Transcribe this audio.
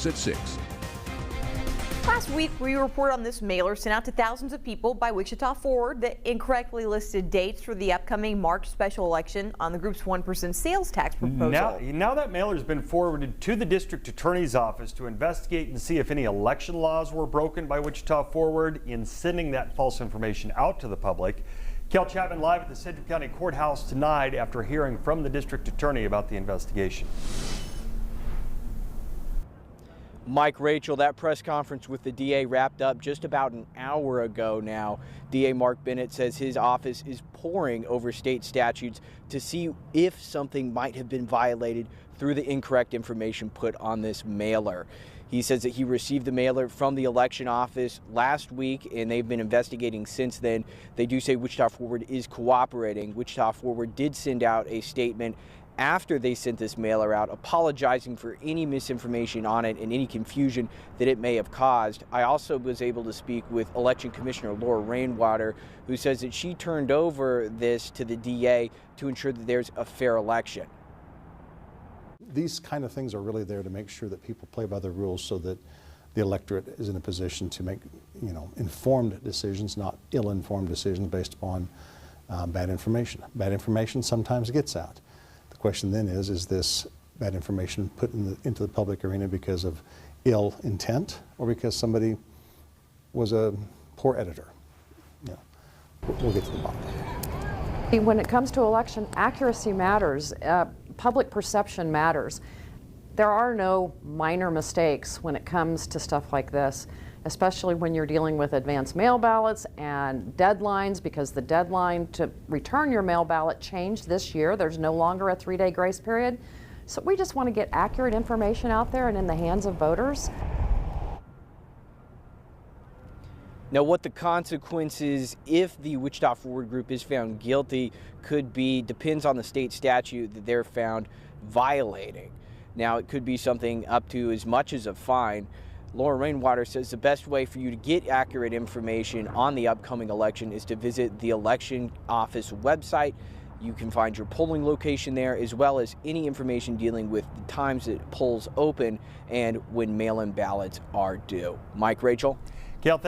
at 6. Last week, we reported on this mailer sent out to thousands of people by Wichita Forward that incorrectly listed dates for the upcoming March special election on the group's 1% sales tax proposal. Now that mailer has been forwarded to the district attorney's office to investigate and see if any election laws were broken by Wichita Forward in sending that false information out to the public. Kel Chapman live at the Central County Courthouse tonight after hearing from the district attorney about the investigation. Mike, Rachel, that press conference with the DA wrapped up just about an hour ago now. DA Mark Bennett says his office is poring over state statutes to see if something might have been violated through the incorrect information put on this mailer. He says that he received the mailer from the election office last week, and they've been investigating since then. They do say Wichita Forward is cooperating. Wichita Forward did send out a statement after they sent this mailer out, apologizing for any misinformation on it and any confusion that it may have caused. I also was able to speak with Election Commissioner Laura Rainwater, who says that she turned over this to the DA to ensure that there's a fair election. These kind of things are really there to make sure that people play by the rules so that the electorate is in a position to make, informed decisions, not ill-informed decisions based upon bad information. Bad information sometimes gets out. The question then is this bad information put into the public arena because of ill intent or because somebody was a poor editor? We'll get to the bottom of it. When it comes to election, accuracy matters. Public perception matters. There are no minor mistakes when it comes to stuff like this, especially when you're dealing with advanced mail ballots and deadlines, because the deadline to return your mail ballot changed this year. There's no longer a 3-day grace period. So we just want to get accurate information out there and in the hands of voters. Now, what the consequences, if the Wichita Forward Group is found guilty, could be depends on the state statute that they're found violating. Now, it could be something up to as much as a fine. Laura Rainwater says the best way for you to get accurate information on the upcoming election is to visit the election office website. You can find your polling location there, as well as any information dealing with the times that polls open and when mail-in ballots are due. Mike, Rachel? Kel,